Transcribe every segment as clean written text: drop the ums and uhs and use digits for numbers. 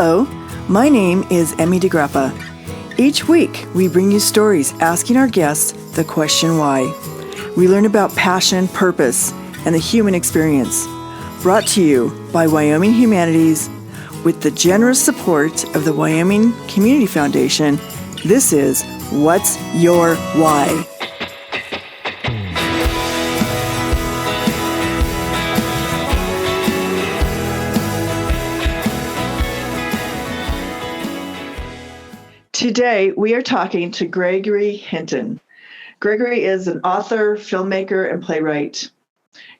Hello, my name is Emmy DeGrappa. Each week, we bring you stories asking our guests the question why. We learn about passion, purpose, and the human experience. Brought to you by Wyoming Humanities with the generous support of the Wyoming Community Foundation. This is What's Your Why? Today, we are talking to Gregory Hinton. Gregory is an author, filmmaker, and playwright.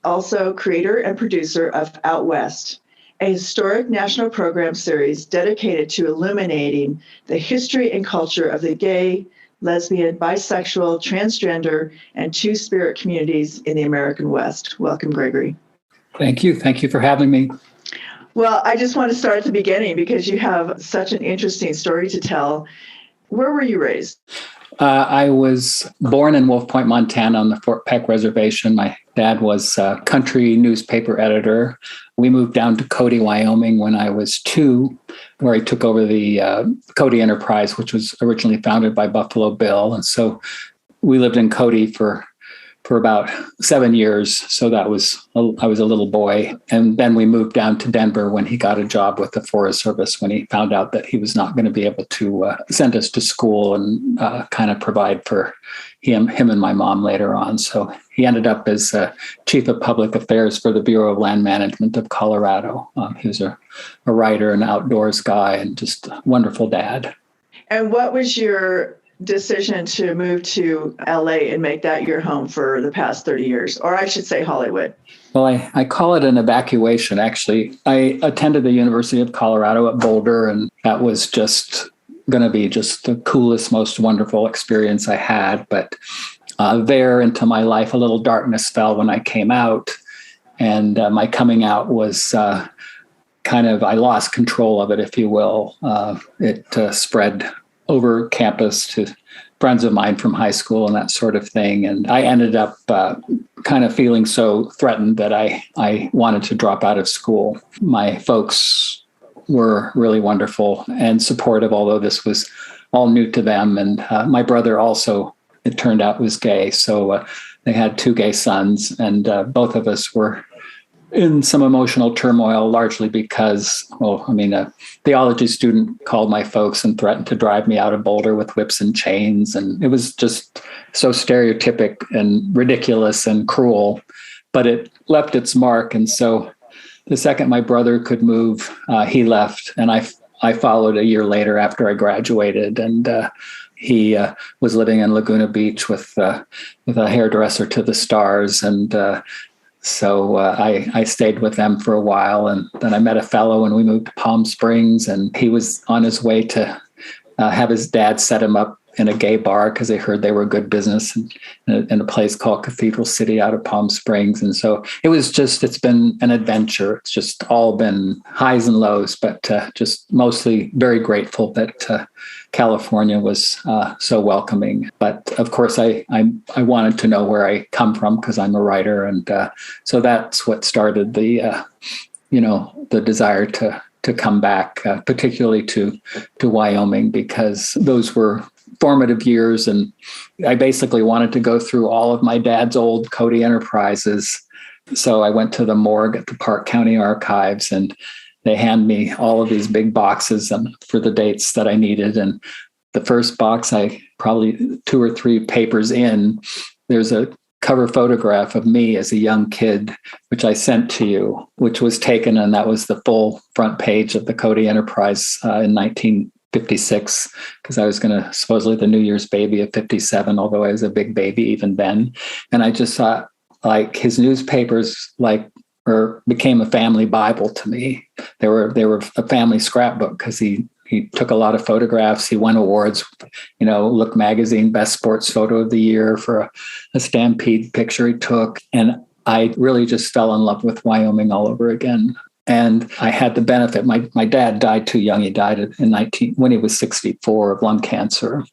Also creator and producer of Out West, a historic national program series dedicated to illuminating the history and culture of the gay, lesbian, bisexual, transgender, and two-spirit communities in the American West. Welcome, Gregory. Thank you. Thank you for having me. Well, I just want to start at the beginning because you have such an interesting story to tell. Where were you raised? I was born in Wolf Point, Montana on the Fort Peck Reservation. My dad was a country newspaper editor. We moved down to Cody, Wyoming when I was 2, where he took over the Cody Enterprise, which was originally founded by Buffalo Bill. And so we lived in Cody for about 7 years. So I was a little boy. And then we moved down to Denver when he got a job with the Forest Service, when he found out that he was not going to be able to send us to school and kind of provide for him and my mom later on. So he ended up as chief of public affairs for the Bureau of Land Management of Colorado. He was a writer, an outdoors guy, and just a wonderful dad. And what was your decision to move to LA and make that your home for the past 30 years, or I should say Hollywood? Well, I call it an evacuation, actually. I attended the University of Colorado at Boulder, and that was just going to be just the coolest, most wonderful experience I had. But there into my life, a little darkness fell when I came out, and my coming out was I lost control of it, if you will. It spread over campus to friends of mine from high school and that sort of thing. And I ended up kind of feeling so threatened that I wanted to drop out of school. My folks were really wonderful and supportive, although this was all new to them. And my brother also, it turned out, was gay. So they had 2 gay sons, and both of us were in some emotional turmoil, largely because, a theology student called my folks and threatened to drive me out of Boulder with whips and chains. And it was just so stereotypic and ridiculous and cruel, but it left its mark. And so the second my brother could move, he left, and I followed a year later after I graduated. And he was living in Laguna Beach with a hairdresser to the stars. And so I stayed with them for a while, and then I met a fellow and we moved to Palm Springs, and he was on his way to have his dad set him up in a gay bar because they heard they were good business in a place called Cathedral City out of Palm Springs. And so it's been an adventure. It's just all been highs and lows, but just mostly very grateful that California was so welcoming. But of course, I wanted to know where I come from because I'm a writer. And so that's what started the desire to come back, particularly to Wyoming, because those were formative years. And I basically wanted to go through all of my dad's old Cody Enterprises. So I went to the morgue at the Park County Archives, and they hand me all of these big boxes for the dates that I needed. And the first box, I probably 2 or 3 papers in, there's a cover photograph of me as a young kid, which I sent to you, which was taken, and that was the full front page of the Cody Enterprise in 1956, because I was going to supposedly the New Year's baby of 57, although I was a big baby even then. And I just thought, like, his newspapers became a family Bible to me. They were a family scrapbook because he took a lot of photographs. He won awards, Look Magazine Best Sports Photo of the Year for a Stampede picture he took. And I really just fell in love with Wyoming all over again. And I had the benefit. My dad died too young. He died when he was 64 of lung cancer.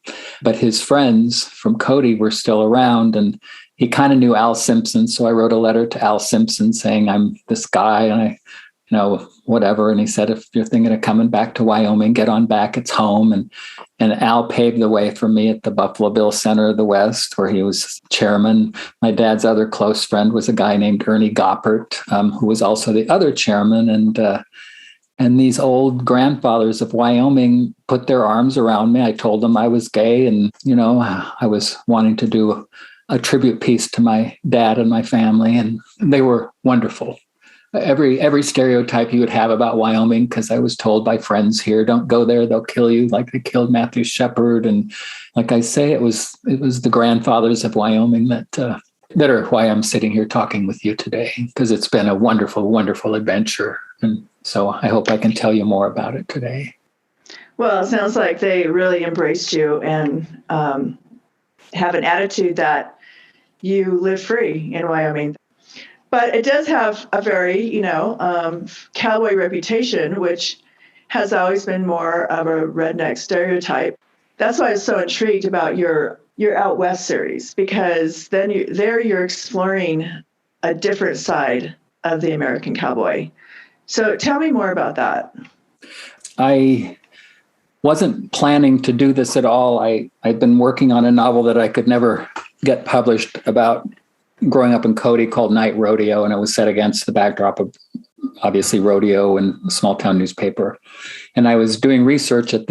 But his friends from Cody were still around, and he kind of knew Al Simpson. So I wrote a letter to Al Simpson saying, I'm this guy, and I whatever. And he said, if you're thinking of coming back to Wyoming, get on back. It's home. And Al paved the way for me at the Buffalo Bill Center of the West, where he was chairman. My dad's other close friend was a guy named Ernie Goppert, who was also the other chairman. And these old grandfathers of Wyoming put their arms around me. I told them I was gay, and, I was wanting to do a tribute piece to my dad and my family, and they were wonderful. Every stereotype you would have about Wyoming, because I was told by friends here, don't go there, they'll kill you, like they killed Matthew Shepard. And like I say, it was the grandfathers of Wyoming that are why I'm sitting here talking with you today, because it's been a wonderful, wonderful adventure. And so I hope I can tell you more about it today. Well, it sounds like they really embraced you and have an attitude that you live free in Wyoming. But it does have a very, cowboy reputation, which has always been more of a redneck stereotype. That's why I was so intrigued about your Out West series, because then you're exploring a different side of the American cowboy. So tell me more about that. I wasn't planning to do this at all. I'd been working on a novel that I could never get published about growing up in Cody called Night Rodeo, and it was set against the backdrop of obviously rodeo and small town newspaper. And I was doing research at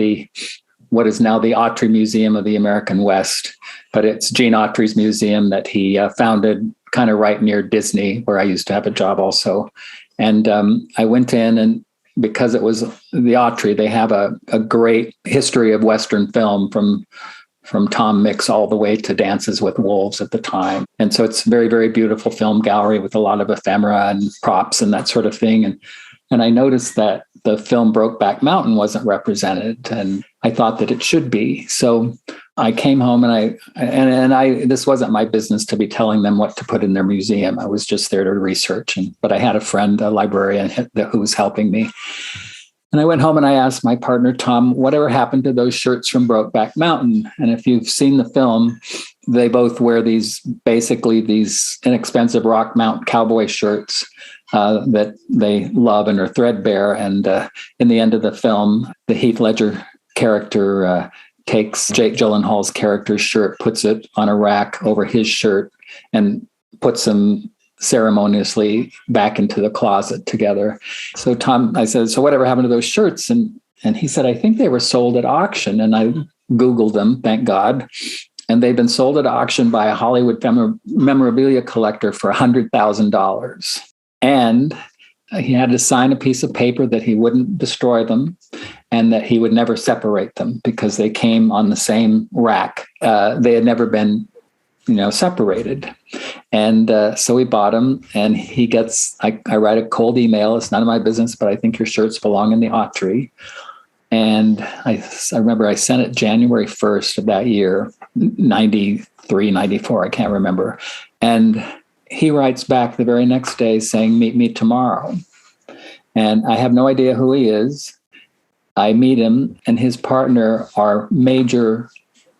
what is now the Autry Museum of the American West, but it's Gene Autry's museum that he founded kind of right near Disney, where I used to have a job also. And I went in, and because it was the Autry, they have a great history of Western film from Tom Mix all the way to Dances with Wolves at the time. And so it's a very, very beautiful film gallery with a lot of ephemera and props and that sort of thing. And I noticed that the film Brokeback Mountain wasn't represented, and I thought that it should be. So I came home, and this wasn't my business to be telling them what to put in their museum. I was just there to research. But I had a friend, a librarian, who was helping me. And I went home and I asked my partner, Tom, whatever happened to those shirts from Brokeback Mountain? And if you've seen the film, they both wear these inexpensive Rock Mount cowboy shirts that they love and are threadbare. And in the end of the film, the Heath Ledger character takes Jake Gyllenhaal's character's shirt, puts it on a rack over his shirt, and puts them ceremoniously back into the closet together. So Tom, I said, so whatever happened to those shirts? And he said, I think they were sold at auction. And I Googled them, thank God. And they've been sold at auction by a Hollywood memorabilia collector for $100,000. And he had to sign a piece of paper that he wouldn't destroy them and that he would never separate them, because they came on the same rack. They had never been separated. And so we bought him, and he gets, I write a cold email. It's none of my business, but I think your shirts belong in the Autry. And I remember I sent it January 1st of that year, 93, 94, I can't remember. And he writes back the very next day saying, meet me tomorrow. And I have no idea who he is. I meet him, and his partner are major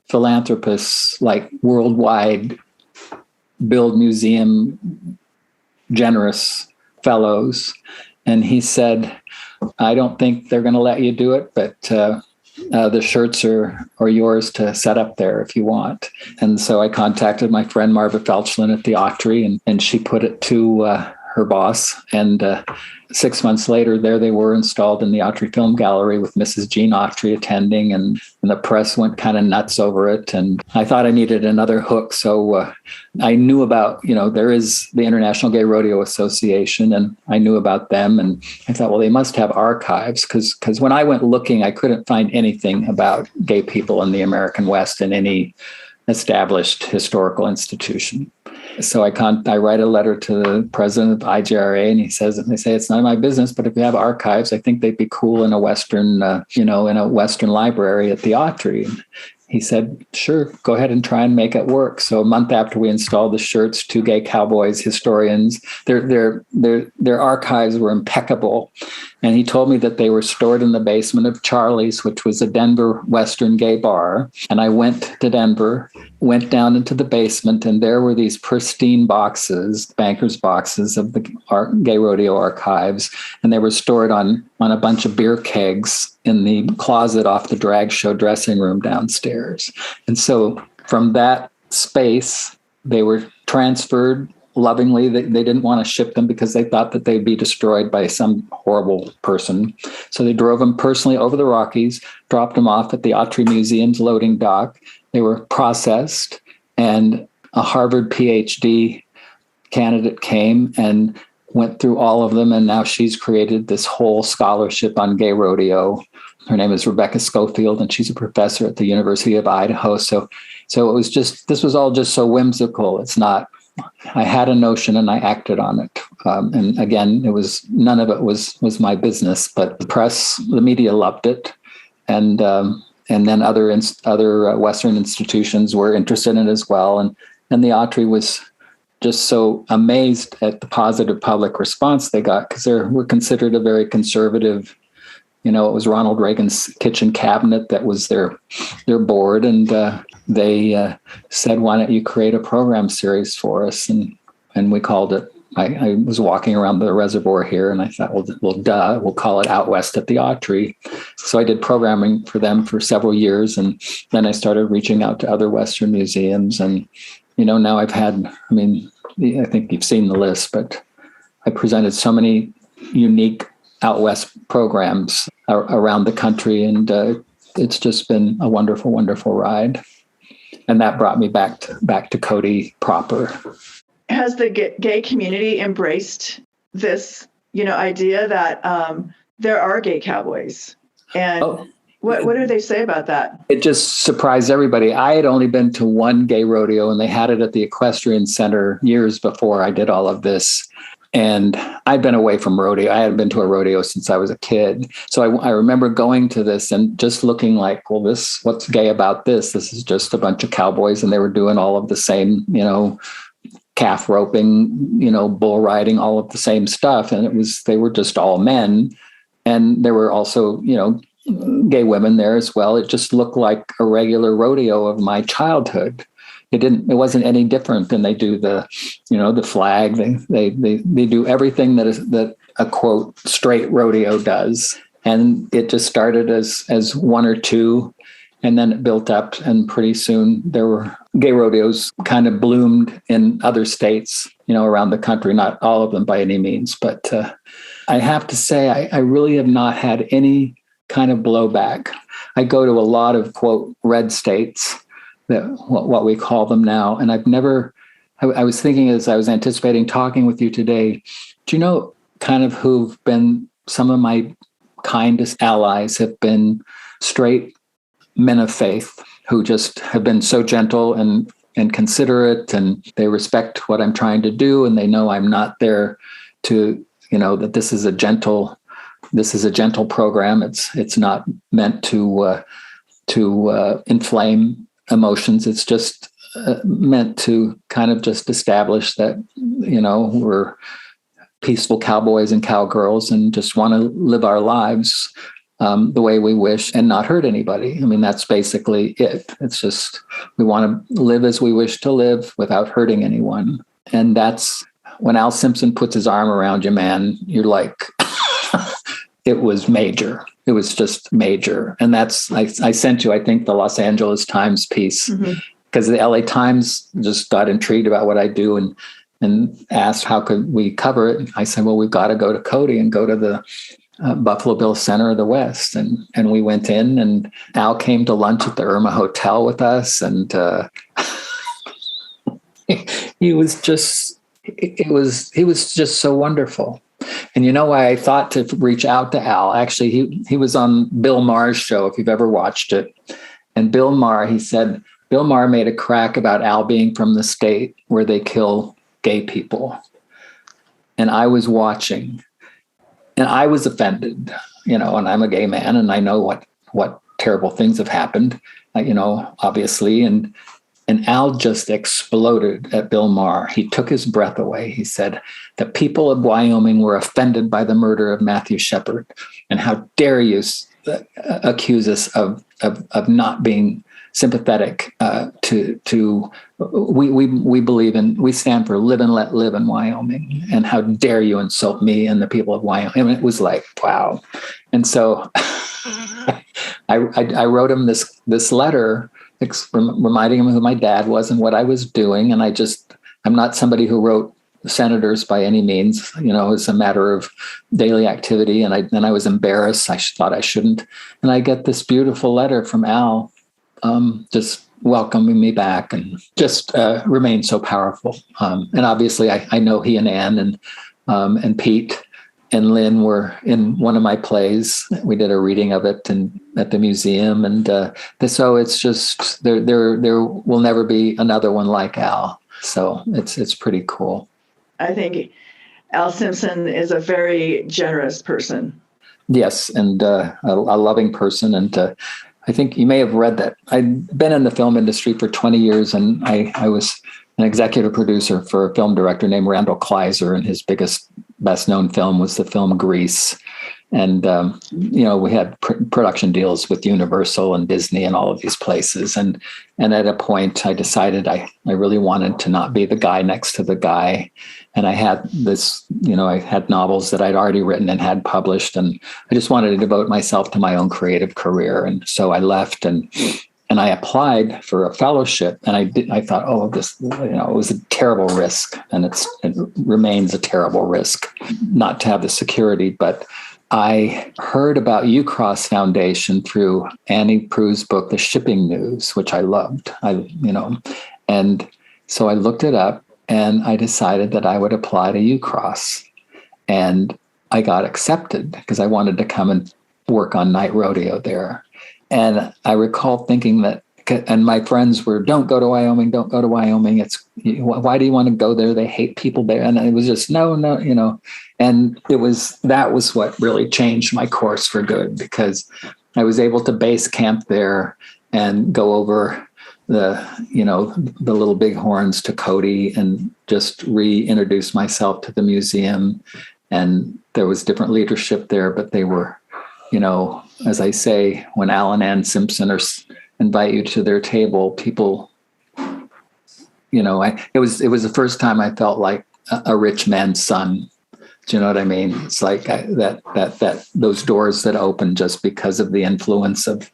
philanthropists, like worldwide, build museum generous fellows. And he said, I don't think they're going to let you do it, but the shirts are yours to set up there if you want. And so I contacted my friend Marva Felchlin at the Autry, and she put it to her boss. And 6 months later, there they were, installed in the Autry Film Gallery with Mrs. Gene Autry attending, and the press went kind of nuts over it. And I thought I needed another hook. So I knew about, there is the International Gay Rodeo Association, and I knew about them. And I thought, well, they must have archives, because when I went looking, I couldn't find anything about gay people in the American West in any established historical institution. So I write a letter to the president of IGRA, and they say, it's none of my business, but if you have archives, I think they'd be cool in a Western, in a Western library at the Autry. And he said, sure, go ahead and try and make it work. So a month after we installed the shirts, two gay cowboys, historians, their archives were impeccable. And he told me that they were stored in the basement of Charlie's, which was a Denver Western gay bar. And I went to Denver, went down into the basement, and there were these pristine boxes, bankers' boxes of the gay rodeo archives. And they were stored on a bunch of beer kegs in the closet off the drag show dressing room downstairs. And so from that space, they were transferred lovingly. They didn't want to ship them because they thought that they'd be destroyed by some horrible person. So they drove them personally over the Rockies, dropped them off at the Autry Museum's loading dock. They were processed, and a Harvard PhD candidate came and went through all of them. And now she's created this whole scholarship on gay rodeo. Her name is Rebecca Schofield, and she's a professor at the University of Idaho. So it was this was all just so whimsical. It's not, I had a notion and I acted on it. And again, none of it was my business, but the press, the media loved it. And then other Western institutions were interested in it as well. And the Autry was just so amazed at the positive public response they got, because they were considered a very conservative, it was Ronald Reagan's kitchen cabinet that was their board. And they said, why don't you create a program series for us? And we called it, I was walking around the reservoir here, and I thought, well, duh, we'll call it Out West at the Autry. So I did programming for them for several years. And then I started reaching out to other Western museums. And, now I've had, I think you've seen the list, but I presented so many unique Out West programs around the country. And it's just been a wonderful, wonderful ride. And that brought me back to Cody proper. Has the gay community embraced this, idea that there are gay cowboys? And what do they say about that? It just surprised everybody. I had only been to one gay rodeo, and they had it at the Equestrian Center years before I did all of this. And I'd been away from rodeo. I hadn't been to a rodeo since I was a kid. So I remember going to this and just looking like, well, what's gay about this? This is just a bunch of cowboys, and they were doing all of the same, calf roping, bull riding, all of the same stuff. And they were just all men. And there were also, gay women there as well. It just looked like a regular rodeo of my childhood. It wasn't any different than they do the flag. They do everything that a quote straight rodeo does. And it just started as one or two, and then it built up, and pretty soon there were gay rodeos kind of bloomed in other states, around the country, not all of them by any means. But I have to say, I really have not had any kind of blowback. I go to a lot of quote red states, that what we call them now. And I've never, I was thinking as I was anticipating talking with you today, do you know kind of who've been some of my kindest allies have been straight men of faith who just have been so gentle and considerate, and they respect what I'm trying to do. And they know I'm not there to, that this is a gentle program. It's not meant to inflame emotions. It's just meant to kind of just establish that, we're peaceful cowboys and cowgirls and just want to live our lives the way we wish and not hurt anybody. That's basically it. It's just, we want to live as we wish to live without hurting anyone. And that's when Al Simpson puts his arm around you, man, you're like, it was major. It was just major. And I sent you, I think, the Los Angeles Times piece, because the LA Times just got intrigued about what I do and asked how could we cover it. I said, well, we've got to go to Cody and go to the Buffalo Bill Center of the West. And we went in, and Al came to lunch at the Irma Hotel with us. And he was just so wonderful. And why I thought to reach out to Al? Actually, he was on Bill Maher's show, if you've ever watched it. And Bill Maher made a crack about Al being from the state where they kill gay people. And I was watching, and I was offended, and I'm a gay man, and I know what terrible things have happened, obviously. And And Al just exploded at Bill Maher. He took his breath away. He said, the people of Wyoming were offended by the murder of Matthew Shepard. And how dare you accuse us of not being sympathetic to we believe in, we stand for live and let live in Wyoming. And how dare you insult me and the people of Wyoming? And it was like, wow. And so I wrote him this letter reminding him who my dad was and what I was doing. And I'm not somebody who wrote senators by any means, it's a matter of daily activity. And I was embarrassed. I thought I shouldn't. And I get this beautiful letter from Al, just welcoming me back, and just remained so powerful. And obviously I know he and Ann and Pete and Lynn were in one of my plays. We did a reading of it at the museum. And so it's just, there will never be another one like Al. So it's pretty cool. I think Al Simpson is a very generous person. Yes, and a loving person. And I think you may have read that I'd been in the film industry for 20 years, and I was an executive producer for a film director named Randall Kleiser, and his best known film was the film Grease. And, we had production deals with Universal and Disney and all of these places. And at a point I decided I really wanted to not be the guy next to the guy. And I had I had novels that I'd already written and had published, and I just wanted to devote myself to my own creative career. And so I left and I applied for a fellowship, and I thought, this, it was a terrible risk, and it remains a terrible risk not to have the security. But I heard about UCross Foundation through Annie Prue's book, The Shipping News, which I loved. And so I looked it up, and I decided that I would apply to UCross, and I got accepted because I wanted to come and work on night rodeo there. And I recall thinking that, and my friends were, don't go to Wyoming. Why do you want to go there? They hate people there. And it was just, no, and that was what really changed my course for good, because I was able to base camp there and go over the little bighorns to Cody and just reintroduce myself to the museum. And there was different leadership there, but they were, as I say, when Al and Ann Simpson invite you to their table, people, it was the first time I felt like a rich man's son. Do you know what I mean? It's like that those doors that open just because of the influence of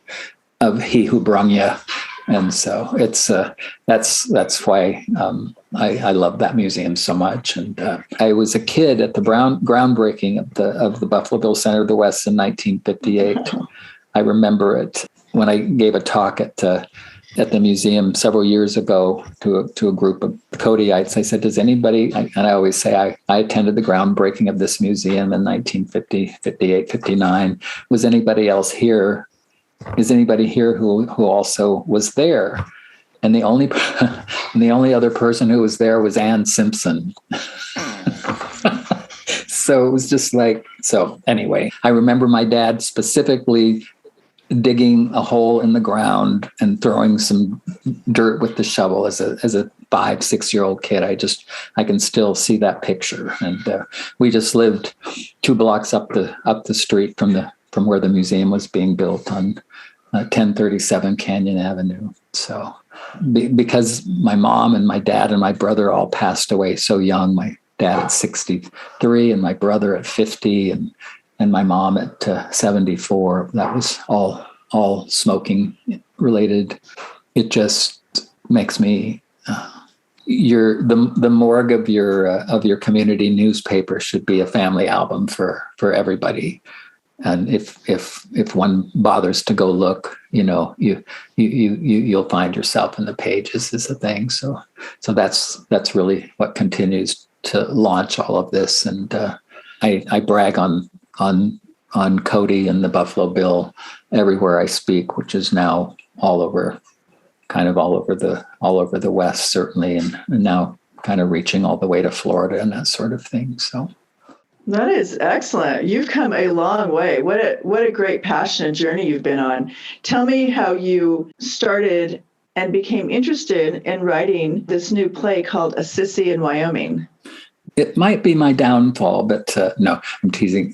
he who brung you. And so it's that's why I love that museum so much. And I was a kid at the groundbreaking of the Buffalo Bill Center of the West in 1958. I remember it when I gave a talk at the museum several years ago to a group of Codyites. I said, does anybody, and I always say I attended the groundbreaking of this museum in 1950, 58, 59. Was anybody else here? Is anybody here who also was there? And the only other person who was there was Ann Simpson. So it was just like, so anyway, I remember my dad specifically digging a hole in the ground and throwing some dirt with the shovel as a 5-6-year-old kid. I can still see that picture. And we just lived 2 blocks up the street from where the museum was being built on 1037 Canyon Avenue. So because my mom and my dad and my brother all passed away so young, my dad at 63 and my brother at 50 and my mom at 74, that was all smoking related. It just makes me, the morgue of your community newspaper should be a family album for everybody. And if one bothers to go look, you'll find yourself in the pages is the thing. So that's really what continues to launch all of this. And I brag on Cody and the Buffalo Bill everywhere I speak, which is now all over the West, certainly, and now kind of reaching all the way to Florida and that sort of thing. So. That is excellent. You've come a long way. What a great passion and journey you've been on. Tell me how you started and became interested in writing this new play called A Sissy in Wyoming. It might be my downfall, but no, I'm teasing.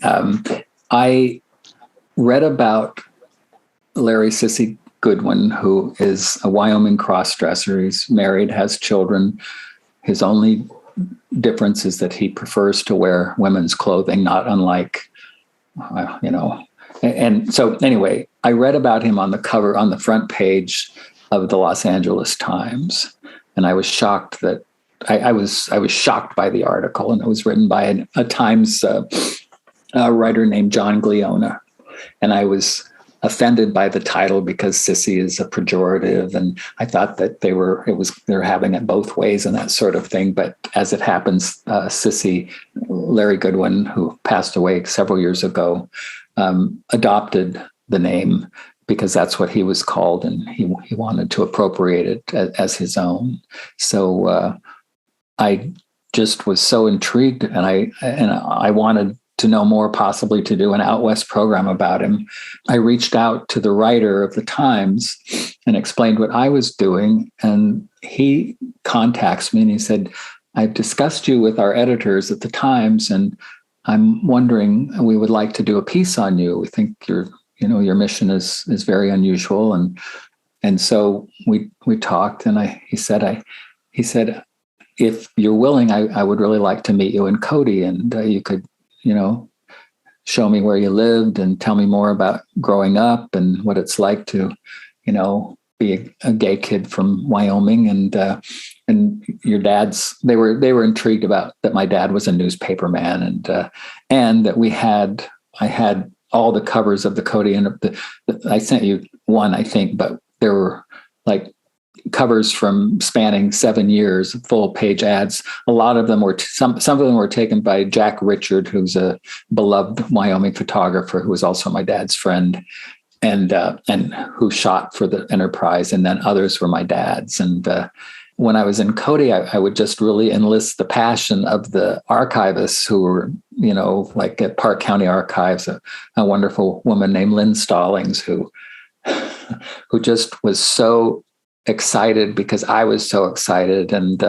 I read about Larry Sissy Goodwin, who is a Wyoming crossdresser. He's married, has children. His only difference is that he prefers to wear women's clothing, not unlike, And so anyway, I read about him on the cover, on the front page of the Los Angeles Times, and I was shocked that I was shocked by the article, and it was written by a Times writer named John Gliona, and I was offended by the title because sissy is a pejorative, and I thought that they're having it both ways and that sort of thing. But as it happens, Sissy, Larry Goodwin, who passed away several years ago, adopted the name because that's what he was called, and he wanted to appropriate it as his own. So I just was so intrigued, and I wanted to know more, possibly to do an Out West program about him. I reached out to the writer of the Times and explained what I was doing, and he contacts me and he said, "I've discussed you with our editors at the Times, and I'm wondering, we would like to do a piece on you. We think your mission is very unusual." And so we talked, and he said, "If you're willing, I would really like to meet you in Cody, and you could, show me where you lived and tell me more about growing up and what it's like to, be a gay kid from Wyoming." And your dad's, they were intrigued about that my dad was a newspaper man, and that I had all the covers of the Cody, and I sent you one, I think, but there were like covers from spanning 7 years, full page ads. A lot of them were, some of them were taken by Jack Richard, who's a beloved Wyoming photographer who was also my dad's friend, and who shot for the Enterprise. And then others were my dad's. And when I was in Cody, I would just really enlist the passion of the archivists who were, like at Park County Archives, a wonderful woman named Lynn Stallings, who just was so excited because I was so excited, and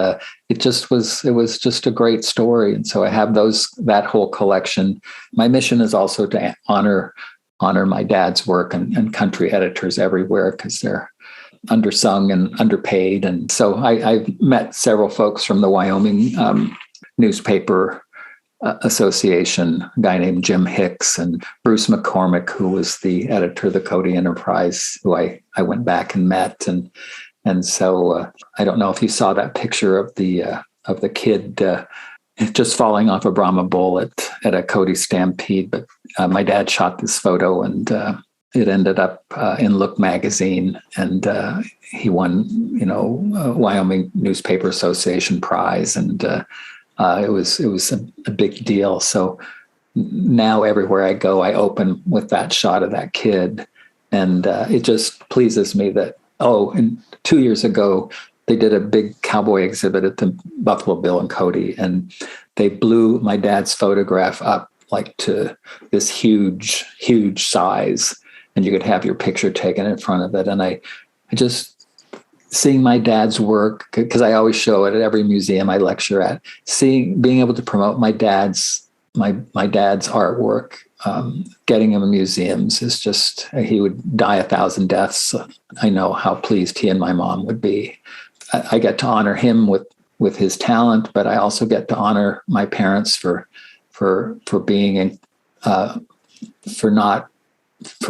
it was just a great story. And so I have that whole collection. My mission is also to honor my dad's work and country editors everywhere, because they're undersung and underpaid. And so I've met several folks from the Wyoming newspaper association, a guy named Jim Hicks, and Bruce McCormick, who was the editor of the Cody Enterprise, who I went back and met. And so I don't know if you saw that picture of the kid just falling off a Brahma bull at a Cody stampede, but my dad shot this photo, and it ended up in Look magazine, and he won, a Wyoming Newspaper Association prize, and it was a big deal. So now everywhere I go, I open with that shot of that kid, and it just pleases me that. And 2 years ago, they did a big cowboy exhibit at the Buffalo Bill and Cody, and they blew my dad's photograph up like to this huge, huge size, and you could have your picture taken in front of it. And I just, seeing my dad's work, because I always show it at every museum I lecture at, being able to promote my dad's artwork, getting him in museums is just, he would die 1,000 deaths. I know how pleased he and my mom would be. I get to honor him with his talent, but I also get to honor my parents for being for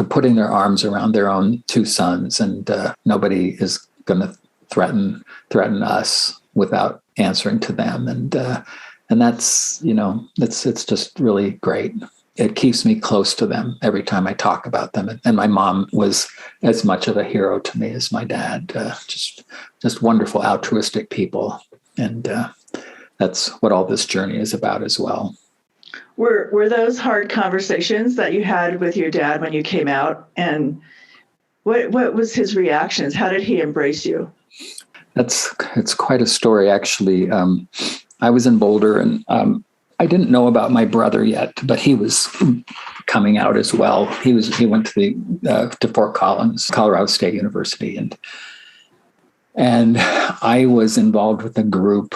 putting their arms around their own two sons, and nobody is going to threaten us without answering to them, and that's it's just really great. It keeps me close to them every time I talk about them. And my mom was as much of a hero to me as my dad. Just wonderful, altruistic people, and that's what all this journey is about as well. Were those hard conversations that you had with your dad when you came out? And what was his reactions? How did he embrace you? It's quite a story, actually. I was in Boulder, and I didn't know about my brother yet, but he was coming out as well. He went to Fort Collins, Colorado State University, and And I was involved with a group.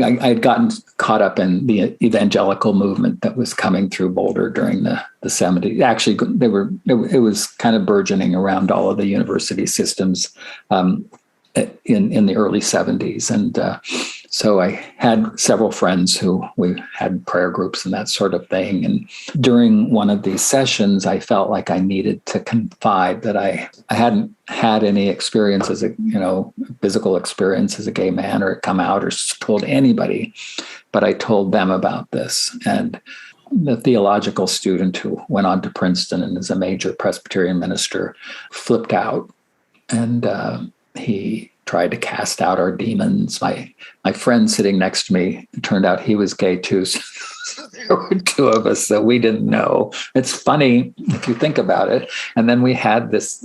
I had gotten caught up in the evangelical movement that was coming through Boulder during the 70s. Actually, it was kind of burgeoning around all of the university systems in the early 70s. And so I had several friends who we had prayer groups and that sort of thing. And during one of these sessions, I felt like I needed to confide that I hadn't had any experience as physical experience as a gay man, or come out or told anybody, but I told them about this. And the theological student who went on to Princeton and is a major Presbyterian minister flipped out, and he tried to cast out our demons. My friend sitting next to me, it turned out he was gay too. So there were two of us that we didn't know. It's funny if you think about it. And then we had this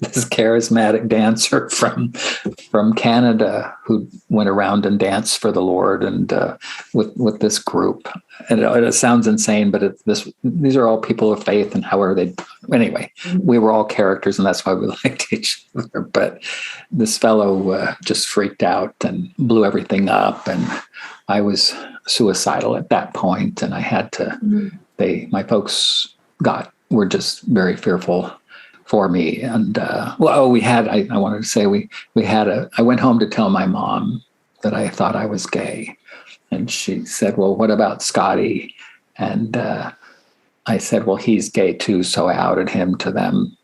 charismatic dancer from Canada who went around and danced for the Lord, and with this group. And it sounds insane, but these are all people of faith, and however they. Anyway, we were all characters, and that's why we liked each other. But this fellow just freaked out and blew everything up, and I was suicidal at that point, and I had to. My folks were just very fearful for me. And I wanted to say I went home to tell my mom that I thought I was gay. And she said, well, what about Scotty? And I said, well, he's gay too. So I outed him to them.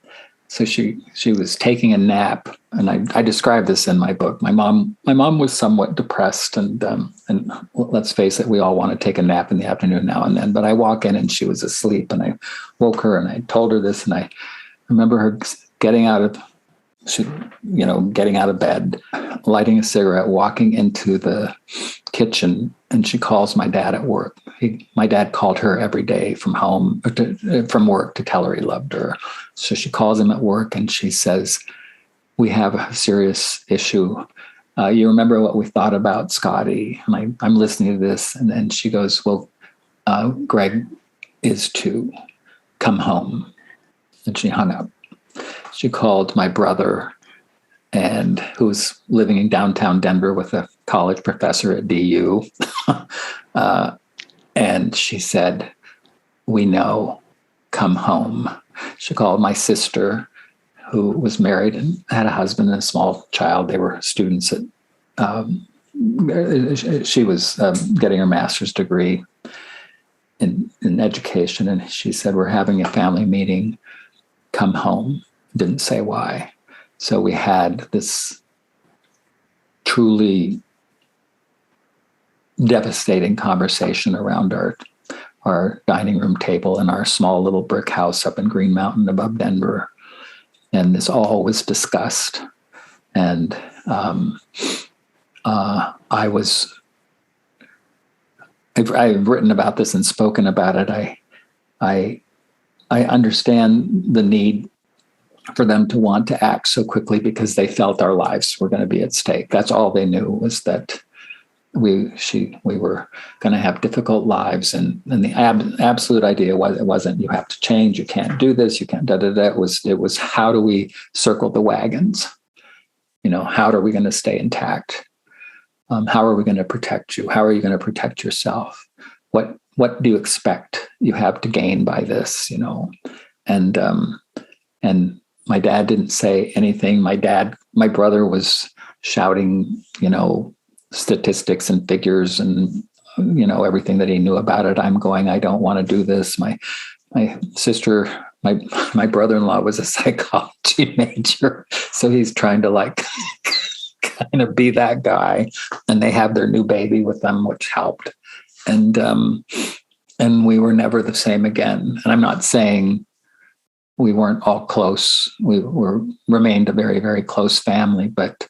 So she was taking a nap. And I described this in my book. My mom was somewhat depressed, and let's face it, we all want to take a nap in the afternoon now and then. But I walk in and she was asleep, and I woke her and I told her this, and I remember her getting out of bed, lighting a cigarette, walking into the kitchen, and she calls my dad at work. My dad called her every day from work to tell her he loved her. So she calls him at work and she says, "We have a serious issue. You remember what we thought about Scotty?" And I'm listening to this, and then she goes, "Well, Greg is to come home." And she hung up. She called my brother, and who was living in downtown Denver with a college professor at DU. And she said, "We know, come home." She called my sister, who was married and had a husband and a small child. They were students at, she was getting her master's degree in education. And she said, "We're having a family meeting. Come home." Didn't say why. So we had this truly devastating conversation around our dining room table in our small little brick house up in Green Mountain above Denver. And this all was discussed. And I've written about this and spoken about it. I understand the need for them to want to act so quickly because they felt our lives were going to be at stake. That's all they knew, was that we were going to have difficult lives. And the absolute idea it wasn't, you have to change, you can't do this, you can't da-da-da. It was how do we circle the wagons? How are we going to stay intact? How are we going to protect you? How are you going to protect yourself? What do you expect you have to gain by this? And my dad didn't say anything. My brother was shouting, statistics and figures and, everything that he knew about it. I don't want to do this. My sister, my brother-in-law was a psychology major. So he's trying to kind of be that guy. And they have their new baby with them, which helped. And we were never the same again. And I'm not saying we weren't all close. We remained a very, very close family, but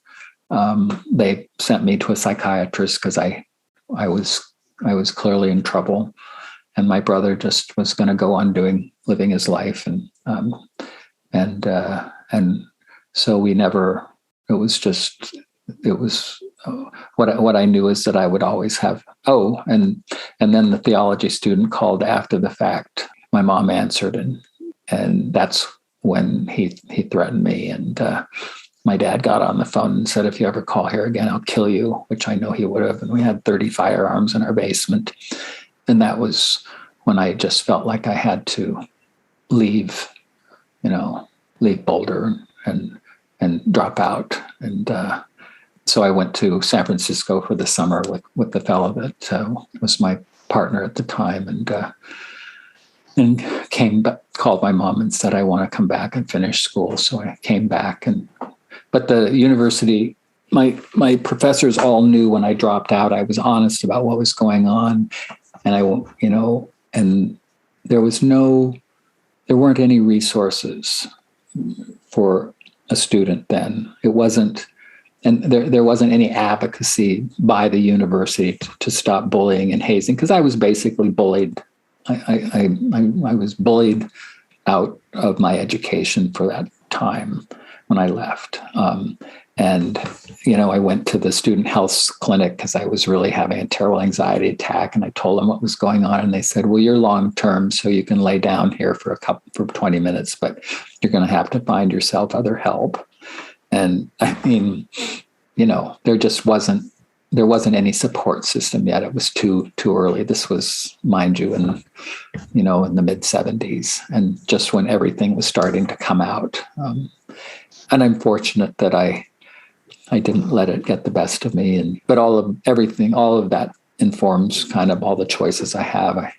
they sent me to a psychiatrist because I was clearly in trouble, and my brother just was going to go on living his life, and so we never. It was what I knew is that I would always have. Oh, and then the theology student called after the fact. My mom answered, and that's when he threatened me. And my dad got on the phone and said, if you ever call here again, I'll kill you, which I know he would have. And we had 30 firearms in our basement. And that was when I just felt like I had to leave Boulder and drop out. And so I went to San Francisco for the summer with the fellow that was my partner at the time, and came back, called my mom and said, I want to come back and finish school. So I came back, but the university, my professors all knew when I dropped out, I was honest about what was going on. And and there weren't any resources for a student then. It wasn't, and there wasn't any advocacy by the university to stop bullying and hazing, because I was basically bullied. I was bullied out of my education for that time when I left. I went to the student health clinic because I was really having a terrible anxiety attack, and I told them what was going on, and they said, well, you're long-term, so you can lay down here for 20 minutes, but you're going to have to find yourself other help. And I mean, there wasn't any support system yet. It was too early. This was, mind you, in the mid 70s, and just when everything was starting to come out. And I'm fortunate that I didn't let it get the best of me. But all of that informs kind of all the choices I have. I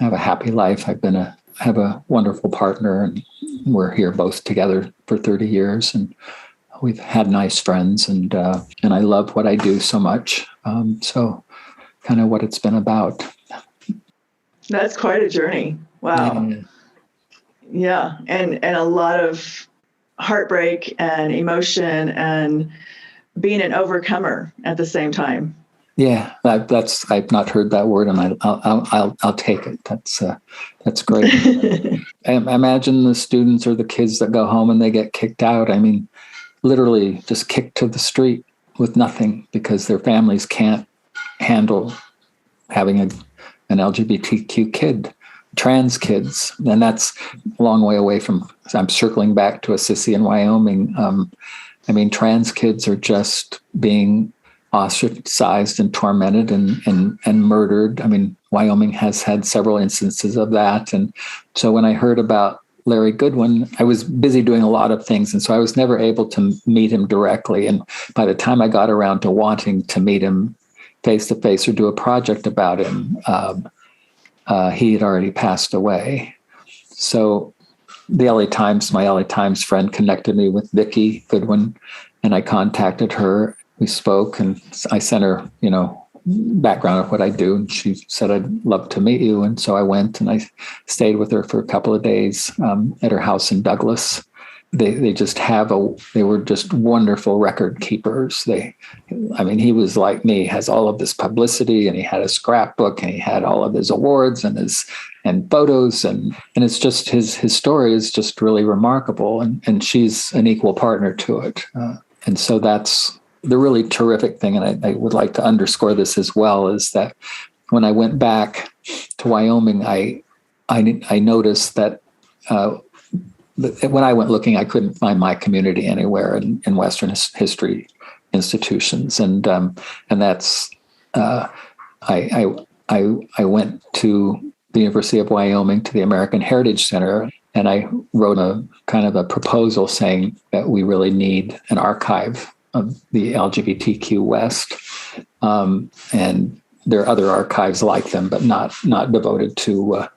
have a happy life. I have a wonderful partner, and we're here both together for 30 years, and we've had nice friends, and I love what I do so much. So kind of what it's been about. That's quite a journey. Wow. Yeah. And a lot of heartbreak and emotion and being an overcomer at the same time. Yeah, I've not heard that word, and I'll take it. That's great. I imagine the students or the kids that go home and they get kicked out. I mean, literally just kicked to the street with nothing because their families can't handle having an LGBTQ kid, trans kids. And that's a long way away from, I'm circling back to a sissy in Wyoming. Trans kids are just being ostracized and tormented and murdered. I mean, Wyoming has had several instances of that. And so when I heard about Larry Goodwin, I was busy doing a lot of things, and so I was never able to meet him directly. And by the time I got around to wanting to meet him face to face or do a project about him, he had already passed away. So my LA Times friend connected me with Vicki Goodwin, and I contacted her. We spoke, and I sent her, background of what I do, and she said, I'd love to meet you. And so I went, and I stayed with her for a couple of days at her house in Douglas. They were just wonderful record keepers. He was like me, has all of this publicity, and he had a scrapbook, and he had all of his awards and photos, and it's just his story is just really remarkable, and she's an equal partner to it. And so that's the really terrific thing, and I would like to underscore this as well, is that when I went back to Wyoming, I noticed that when I went looking, I couldn't find my community anywhere in Western history institutions, and that's I went to the University of Wyoming to the American Heritage Center, and I wrote a kind of a proposal saying that we really need an archive of the LGBTQ West, and there are other archives like them, but not devoted to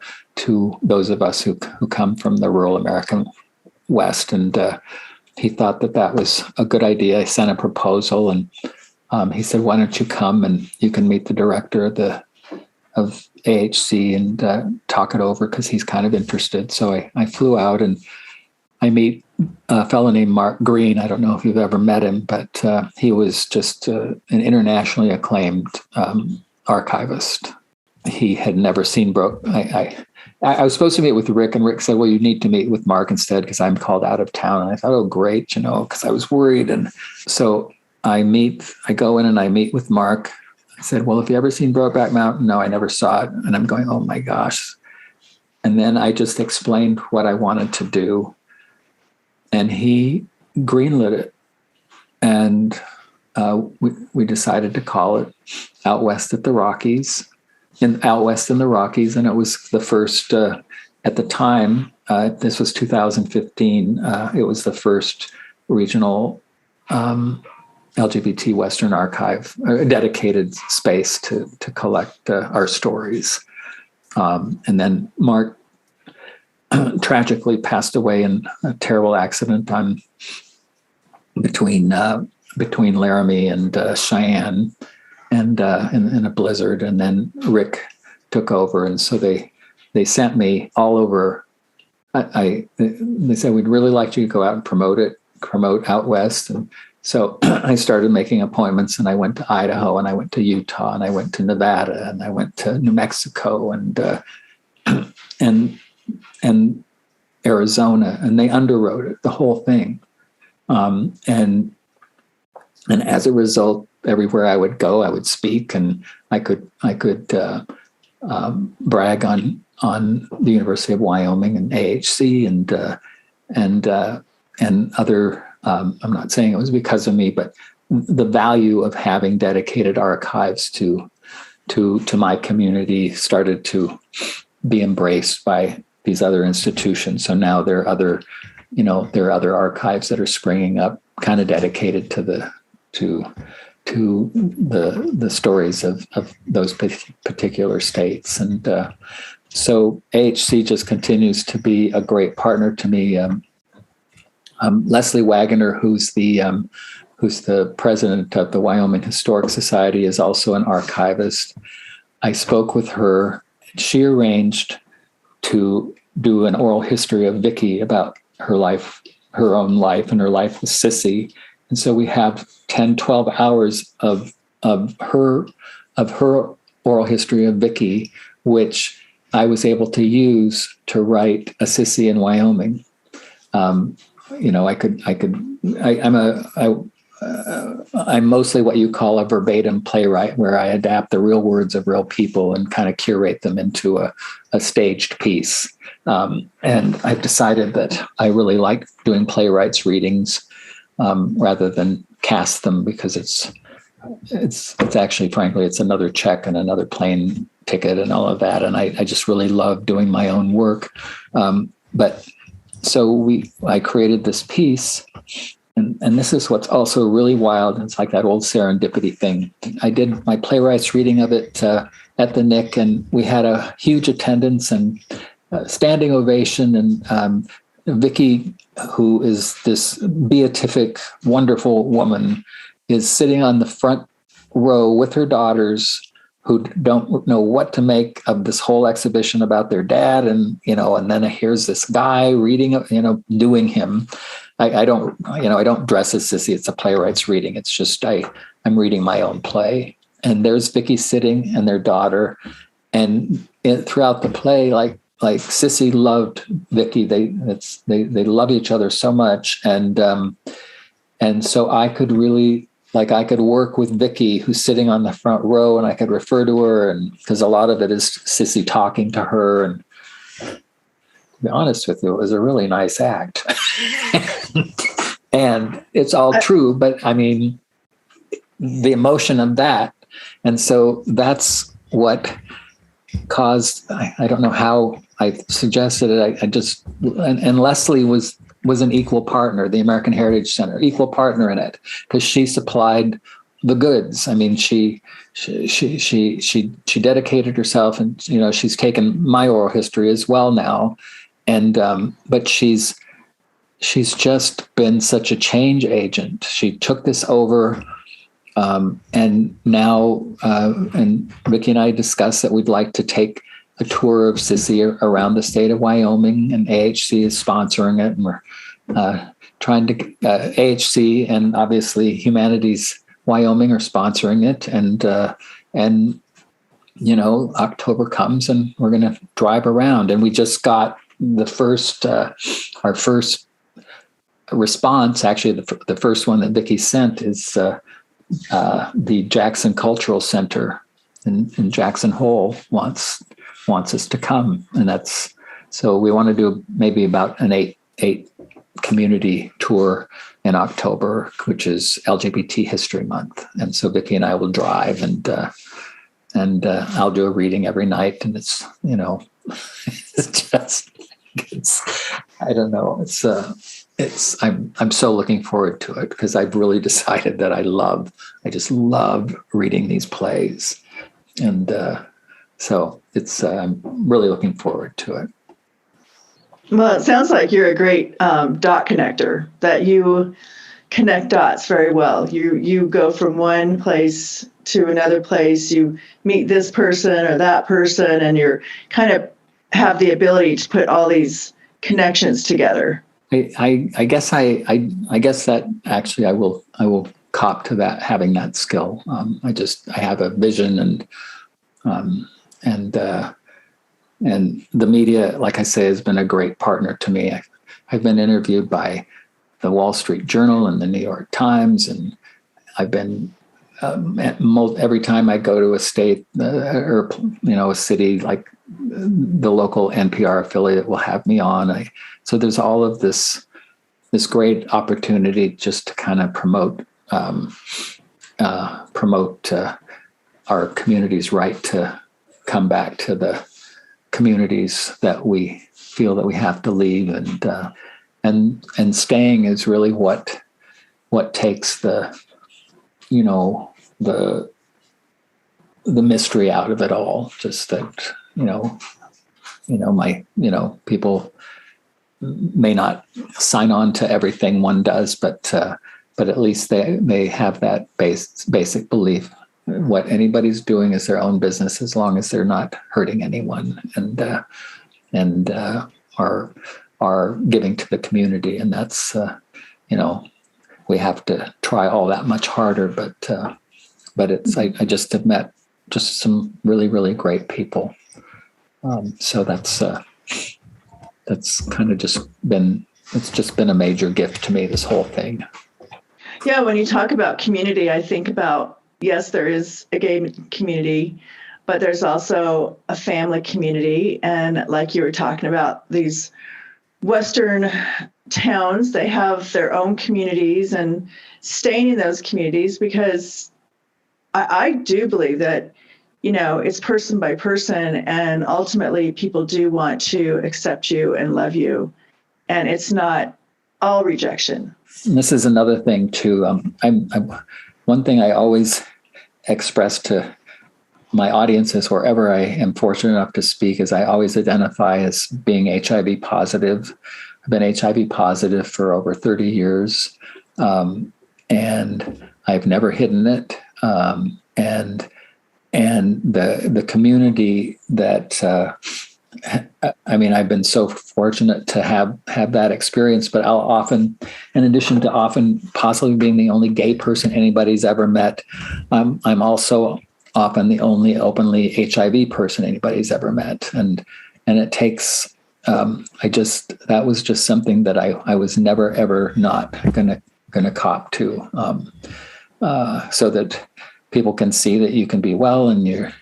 those of us who come from the rural American West. And he thought that was a good idea. I sent a proposal, and he said, "Why don't you come and you can meet the director of AHC and talk it over, because he's kind of interested." So I flew out, and I meet a fellow named Mark Green. I don't know if you've ever met him, but he was just an internationally acclaimed archivist. He had never seen Brooke. I was supposed to meet with Rick, and Rick said, "Well, you need to meet with Mark instead, because I'm called out of town." And I thought, "Oh, great," because I was worried. And so I go in and I meet with Mark. I said, "Well, have you ever seen Brokeback Mountain?" "No, I never saw it." And I'm going, "Oh my gosh." And then I just explained what I wanted to do, and he greenlit it. and we decided to call it Out West at the Rockies, Out West in the Rockies, and it was the first at the time. This was 2015. It was the first regional LGBT Western archive, a dedicated space to collect our stories. And then Mark tragically passed away in a terrible accident between Laramie and Cheyenne, and in a blizzard. And then Rick took over, and so they sent me all over. They said, we'd really like you to go out and promote Out West. And so I started making appointments, and I went to Idaho, and I went to Utah, and I went to Nevada, and I went to New Mexico, and Arizona, and they underwrote it, the whole thing. And as a result, everywhere I would go, I would speak, and I could brag on the University of Wyoming and AHC and other. I'm not saying it was because of me, but the value of having dedicated archives to my community started to be embraced by these other institutions. So now there are other archives that are springing up, kind of dedicated to the stories of those particular states. And so AHC just continues to be a great partner to me. Leslie Wagoner, who's the president of the Wyoming Historic Society, is also an archivist. I spoke with her. She arranged to do an oral history of Vicky, about her life, her own life, and her life with Sissy. And so we have 10, 12 hours of her oral history of Vicky, which I was able to use to write A Sissy in Wyoming. I'm mostly what you call a verbatim playwright, where I adapt the real words of real people and kind of curate them into a staged piece. And I've decided that I really like doing playwrights readings rather than cast them, because it's actually, frankly, it's another check and another plane ticket and all of that. And I just really love doing my own work. But so I created this piece, and this is what's also really wild. It's like that old serendipity thing. I did my playwrights reading of it at the Nick, and we had a huge attendance and standing ovation. And Vicky, who is this beatific, wonderful woman, is sitting on the front row with her daughters, who don't know what to make of this whole exhibition about their dad. And, and then here's this guy reading, doing him. I don't dress as Sissy. It's a playwright's reading. It's just, I'm reading my own play. And there's Vicky sitting and their daughter. And throughout the play, like Sissy loved Vicky. They love each other so much. And so I could really, I could work with Vicky, who's sitting on the front row, and I could refer to her, and because a lot of it is Sissy talking to her. And to be honest with you, it was a really nice act. And it's all true, but I mean, the emotion of that. And so that's what caused, I don't know how I suggested it. I just, and Leslie was an equal partner, the American Heritage Center, equal partner in it, because she supplied the goods. I mean, she dedicated herself, and she's taken my oral history as well now, and but she's just been such a change agent. She took this over, and now and Ricky and I discussed that we'd like to take a tour of Sissy around the state of Wyoming, and AHC is sponsoring it, and we're trying to AHC and obviously Humanities Wyoming are sponsoring it, and October comes and we're going to drive around, and we just got the first our first response. Actually, the first one that Vicky sent is the Jackson Cultural Center in Jackson Hole wants us to come, and that's so we want to do maybe about an eight community tour in October, which is LGBT History Month. And so Vicki and I will drive, and I'll do a reading every night. And it's, it's just, I don't know. I'm so looking forward to it, because I've really decided that I just love reading these plays. And so I'm really looking forward to it. Well, it sounds like you're a great dot connector, that you connect dots very well. You go from one place to another place, you meet this person or that person, and you're kind of have the ability to put all these connections together. I guess that actually I will cop to that, having that skill. I have a vision, and the media, like I say, has been a great partner to me. I've been interviewed by the Wall Street Journal and the New York Times, and I've been every time I go to a state or a city, like the local NPR affiliate will have me on. So there's all of this great opportunity just to kind of promote our community's right to come back to the communities that we feel that we have to leave, and staying is really what takes the mystery out of it all. Just that people may not sign on to everything one does, but at least they have that basic belief. What anybody's doing is their own business, as long as they're not hurting anyone, and are giving to the community. And that's we have to try all that much harder, but it's I just have met just some really, really great people. So that's kind of just been a major gift to me, this whole thing. Yeah, when you talk about community, I think about, yes, there is a gay community, but there's also a family community. And like you were talking about, these Western towns, they have their own communities, and staying in those communities, because I do believe that, it's person by person, and ultimately people do want to accept you and love you, and it's not all rejection. And this is another thing too. One thing I always express to my audiences, wherever I am fortunate enough to speak, is I always identify as being HIV positive. I've been HIV positive for over 30 years, and I've never hidden it. And the community that, I've been so fortunate to have that experience, but I'll often, in addition to often possibly being the only gay person anybody's ever met, I'm also often the only openly HIV person anybody's ever met. And it takes, that was just something that I was never, ever not gonna cop to, so that people can see that you can be well and you're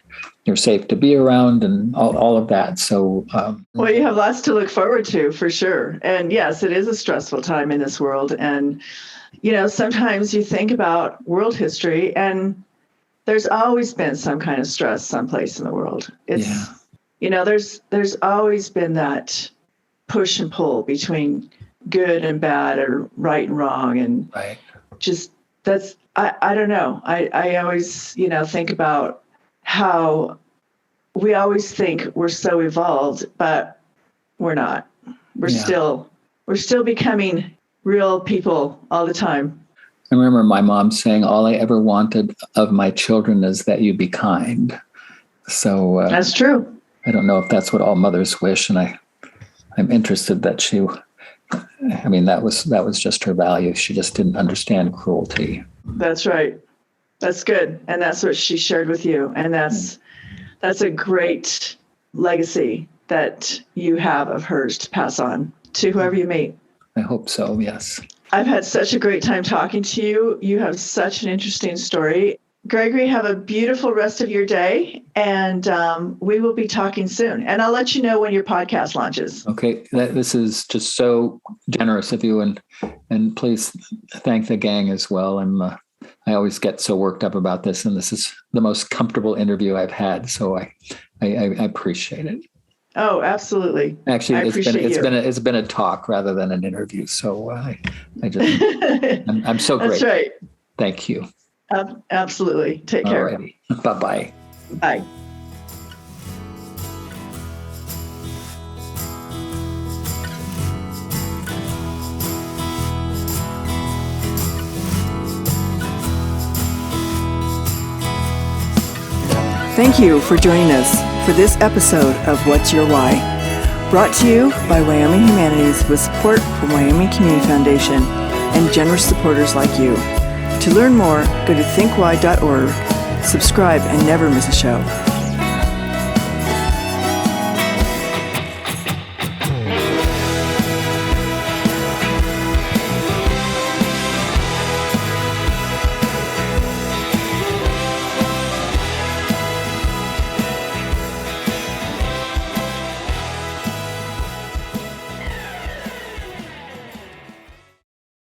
safe to be around, and all of that. So, well, you have lots to look forward to, for sure. And yes, it is a stressful time in this world. And, sometimes you think about world history, and there's always been some kind of stress someplace in the world. It's, there's always been that push and pull between good and bad, or right and wrong. And right. Just that's, I don't know. I always, think about how we always think we're so evolved, but we're not. We're still becoming real people all the time. I remember my mom saying, "All I ever wanted of my children is that you be kind." So that's true. I don't know if that's what all mothers wish, and I'm interested that that was just her value. She just didn't understand cruelty. That's right. That's good. And that's what she shared with you. And that's a great legacy that you have of hers to pass on to whoever you meet. I hope so, yes. I've had such a great time talking to you. You have such an interesting story. Gregory, have a beautiful rest of your day, and we will be talking soon. And I'll let you know when your podcast launches. Okay, this is just so generous of you, and please thank the gang as well. I always get so worked up about this, and this is the most comfortable interview I've had, so I appreciate it. Oh, absolutely. Actually, it's been a talk rather than an interview, so I'm so grateful. That's right. Thank you. Absolutely. Take care. Alrighty. Bye-bye. Bye. Thank you for joining us for this episode of What's Your Why? Brought to you by Wyoming Humanities with support from Wyoming Community Foundation and generous supporters like you. To learn more, go to thinkwhy.org, subscribe, and never miss a show.